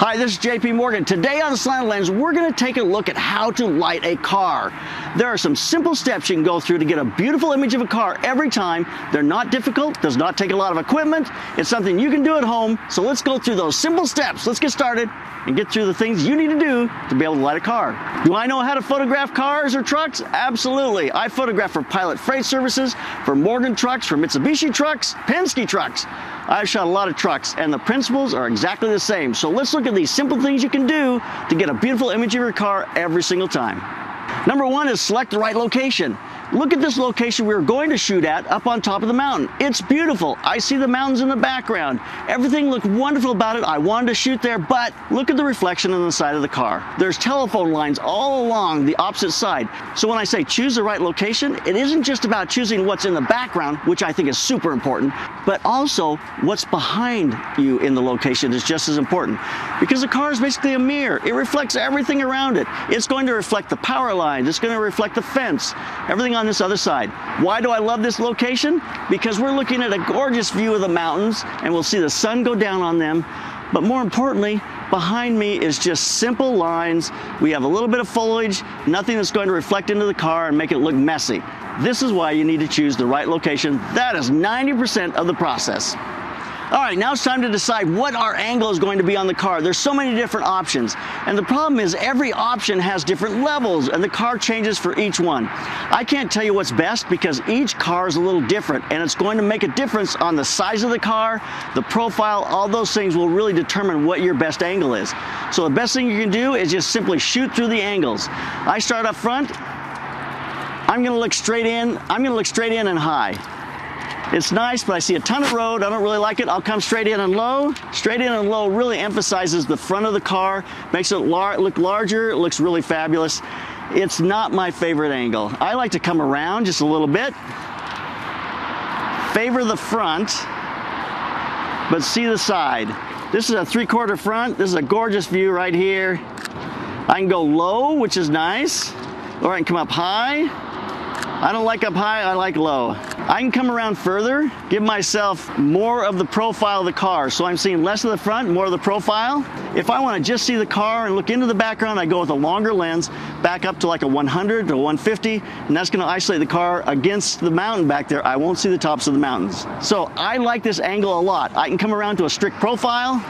Hi, this is JP Morgan. Today on the Slanted Lens, we're going to take a look at how to light a car. There are some simple steps you can go through to get a beautiful image of a car every time. They're not difficult, does not take a lot of equipment. It's something you can do at home. So let's go through those simple steps. Let's get started and get through the things you need to do to be able to light a car. Do I know how to photograph cars or trucks? Absolutely. I photograph for Pilot Freight Services, for Morgan Trucks, for Mitsubishi Trucks, Penske Trucks. I've shot a lot of trucks, and the principles are exactly the same. So let's look at these simple things you can do to get a beautiful image of your car every single time. Number one is select the right location. Look at this location we were going to shoot at up on top of the mountain. It's beautiful. I see the mountains in the background. Everything looked wonderful about it. I wanted to shoot there, but look at the reflection on the side of the car. There's telephone lines all along the opposite side. So when I say choose the right location, it isn't just about choosing what's in the background, which I think is super important, but also what's behind you in the location is just as important. Because the car is basically a mirror. It reflects everything around it. It's going to reflect the power lines. It's going to reflect the fence, everything on this other side. Why do I love this location? Because we're looking at a gorgeous view of the mountains and we'll see the sun go down on them. But more importantly, behind me is just simple lines. We have a little bit of foliage, nothing that's going to reflect into the car and make it look messy. This is why you need to choose the right location. That is 90% of the process. All right, now it's time to decide what our angle is going to be on the car. There's so many different options. And the problem is every option has different levels and the car changes for each one. I can't tell you what's best because each car is a little different and it's going to make a difference on the size of the car, the profile, all those things will really determine what your best angle is. So the best thing you can do is just simply shoot through the angles. I start up front. I'm gonna look straight in. I'm gonna look straight in and high. It's nice, but I see a ton of road. I don't really like it. I'll come straight in and low. Straight in and low really emphasizes the front of the car, makes it look larger. It looks really fabulous. It's not my favorite angle. I like to come around just a little bit, favor the front, but see the side. This is a 3/4 front. This is a gorgeous view right here. I can go low, which is nice, or I can come up high. I don't like up high, I like low. I can come around further, give myself more of the profile of the car. So I'm seeing less of the front, more of the profile. If I want to just see the car and look into the background, I go with a longer lens, back up to like a 100 to 150, and that's going to isolate the car against the mountain back there. I won't see the tops of the mountains. So I like this angle a lot. I can come around to a strict profile,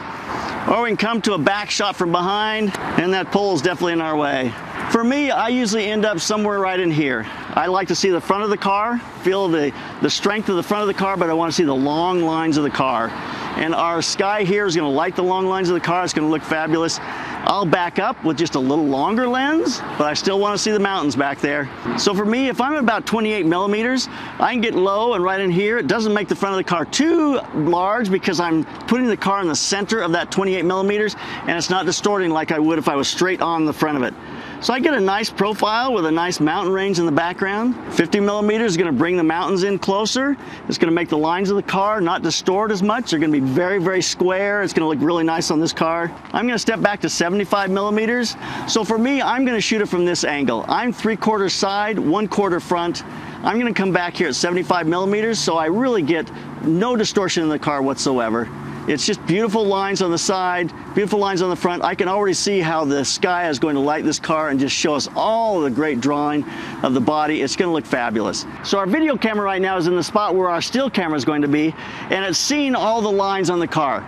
or we can come to a back shot from behind, and that pole is definitely in our way. For me, I usually end up somewhere right in here. I like to see the front of the car, feel the strength of the front of the car, but I want to see the long lines of the car. And our sky here is going to light the long lines of the car. It's going to look fabulous. I'll back up with just a little longer lens, but I still want to see the mountains back there. So for me, if I'm at about 28 millimeters, I can get low and right in here. It doesn't make the front of the car too large because I'm putting the car in the center of that 28 millimeters, and it's not distorting like I would if I was straight on the front of it. So I get a nice profile with a nice mountain range in the background. 50 millimeters is going to bring the mountains in closer. It's going to make the lines of the car not distort as much. They're going to be very, very square. It's going to look really nice on this car. I'm going to step back to 75 millimeters. So for me, I'm going to shoot it from this angle. I'm 3/4 side, 1/4 front. I'm going to come back here at 75 millimeters, so I really get no distortion in the car whatsoever. It's just beautiful lines on the side, beautiful lines on the front. I can already see how the sky is going to light this car and just show us all the great drawing of the body. It's going to look fabulous. So our video camera right now is in the spot where our still camera is going to be, and it's seeing all the lines on the car.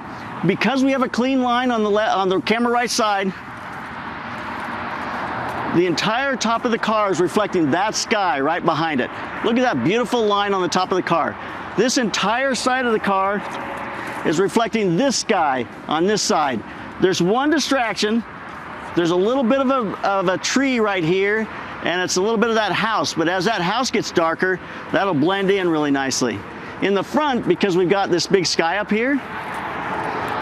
Because we have a clean line on the camera right side, the entire top of the car is reflecting that sky right behind it. Look at that beautiful line on the top of the car. This entire side of the car is reflecting this sky on this side. There's one distraction. There's a little bit of a tree right here, and it's a little bit of that house, but as that house gets darker, that'll blend in really nicely. In the front, because we've got this big sky up here,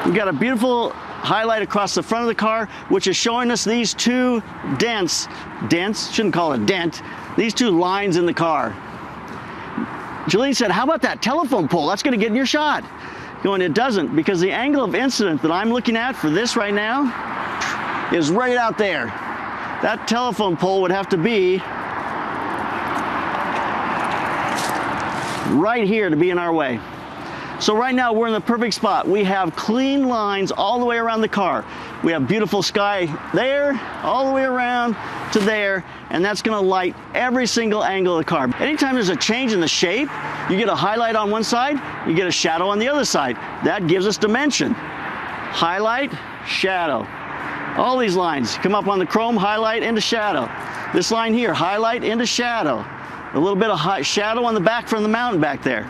we've got a beautiful highlight across the front of the car, which is showing us these two dents, shouldn't call it a dent, these two lines in the car. Julie said, how about that telephone pole? That's gonna get in your shot. Going, it doesn't, because the angle of incident that I'm looking at for this right now is right out there. That telephone pole would have to be right here to be in our way. So right now we're in the perfect spot. We have clean lines all the way around the car. We have beautiful sky there, all the way around to there, and that's gonna light every single angle of the car. Anytime there's a change in the shape, you get a highlight on one side, you get a shadow on the other side. That gives us dimension. Highlight, shadow. All these lines come up on the chrome, highlight into shadow. This line here, highlight into shadow. A little bit of shadow on the back from the mountain back there.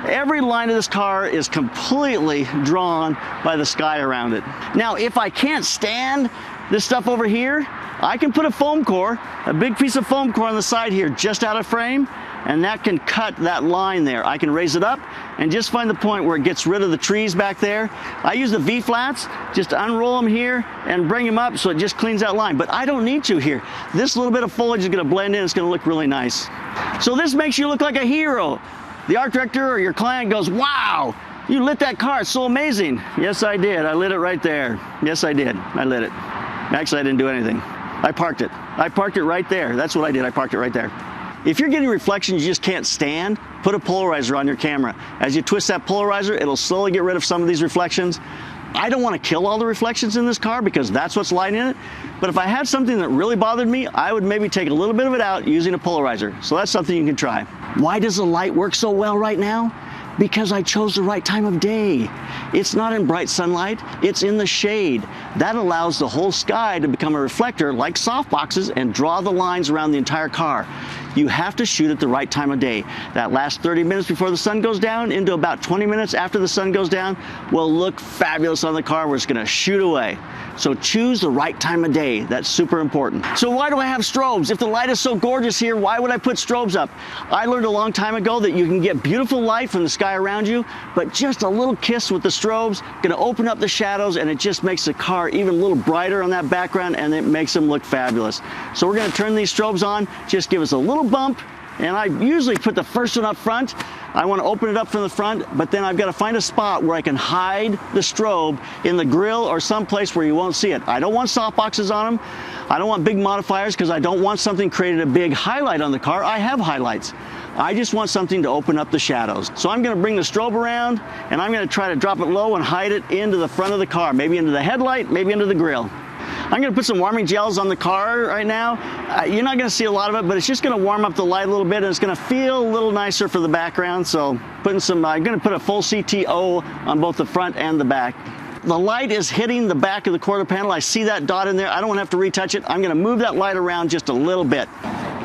Every line of this car is completely drawn by the sky around it. Now, if I can't stand this stuff over here, I can put a foam core, a big piece of foam core on the side here, just out of frame, and that can cut that line there. I can raise it up and just find the point where it gets rid of the trees back there. I use the V-flats, just to unroll them here and bring them up so it just cleans that line. But I don't need to here. This little bit of foliage is gonna blend in, it's gonna look really nice. So this makes you look like a hero. The art director or your client goes, wow, you lit that car, it's so amazing. Yes, I did, I lit it right there. Yes, I did, I lit it. Actually, I didn't do anything. I parked it. I parked it right there. That's what I did, I parked it right there. If you're getting reflections you just can't stand, put a polarizer on your camera. As you twist that polarizer, it'll slowly get rid of some of these reflections. I don't want to kill all the reflections in this car because that's what's lighting it. But if I had something that really bothered me, I would maybe take a little bit of it out using a polarizer. So that's something you can try. Why does the light work so well right now? Because I chose the right time of day. It's not in bright sunlight, it's in the shade. That allows the whole sky to become a reflector like softboxes and draw the lines around the entire car. You have to shoot at the right time of day. That last 30 minutes before the sun goes down into about 20 minutes after the sun goes down will look fabulous on the car. We're just gonna shoot away. So choose the right time of day. That's super important. So why do I have strobes? If the light is so gorgeous here, why would I put strobes up? I learned a long time ago that you can get beautiful light from the sky around you, but just a little kiss with the strobes gonna open up the shadows and it just makes the car even a little brighter on that background and it makes them look fabulous. So we're gonna turn these strobes on, just give us a little bump, and I usually put the first one up front. I want to open it up from the front, but then I've got to find a spot where I can hide the strobe in the grill or someplace where you won't see it. I don't want softboxes on them. I don't want big modifiers because I don't want something creating a big highlight on the car. I have highlights. I just want something to open up the shadows. So I'm going to bring the strobe around and I'm going to try to drop it low and hide it into the front of the car, maybe into the headlight, maybe into the grill. I'm going to put some warming gels on the car right now. You're not going to see a lot of it, but it's just going to warm up the light a little bit and it's going to feel a little nicer for the background. So putting some, I'm going to put a full CTO on both the front and the back. The light is hitting the back of the quarter panel. I see that dot in there. I don't want to have to retouch it. I'm going to move that light around just a little bit.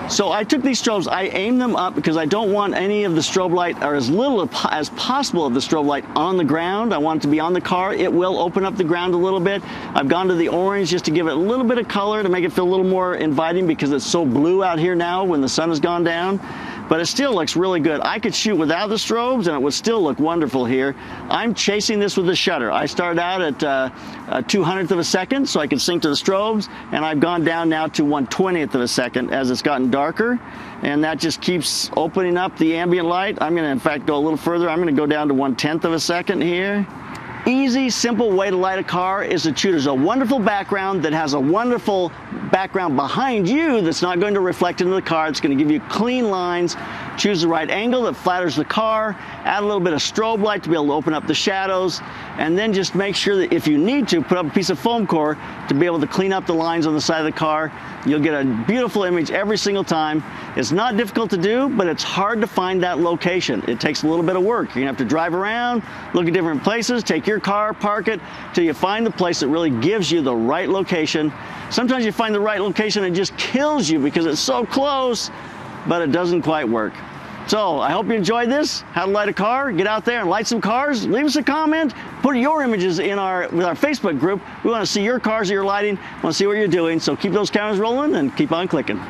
So I took these strobes, I aimed them up because I don't want any of the strobe light, or as little as possible of the strobe light on the ground. I want it to be on the car. It will open up the ground a little bit. I've gone to the orange just to give it a little bit of color to make it feel a little more inviting because it's so blue out here now when the sun has gone down. But it still looks really good. I could shoot without the strobes and it would still look wonderful here. I'm chasing this with the shutter. I started out at a 200th of a second so I could sync to the strobes, and I've gone down now to 1/20th of a second as it's gotten darker, and that just keeps opening up the ambient light. I'm gonna in fact go a little further. I'm gonna go down to 1/10th of a second here. Easy, simple way to light a car is to choose a wonderful background that has a wonderful background behind you that's not going to reflect into the car. It's going to give you clean lines. Choose the right angle that flatters the car. Add a little bit of strobe light to be able to open up the shadows. And then just make sure that if you need to, put up a piece of foam core to be able to clean up the lines on the side of the car. You'll get a beautiful image every single time. It's not difficult to do, but it's hard to find that location. It takes a little bit of work. You're gonna have to drive around, look at different places, take your car, park it, till you find the place that really gives you the right location. Sometimes you find the right location and it just kills you because it's so close, but it doesn't quite work. So I hope you enjoyed this, how to light a car. Get out there and light some cars. Leave us a comment. Put your images in with our Facebook group. We want to see your cars that you're lighting. We want to see what you're doing. So keep those cameras rolling and keep on clicking.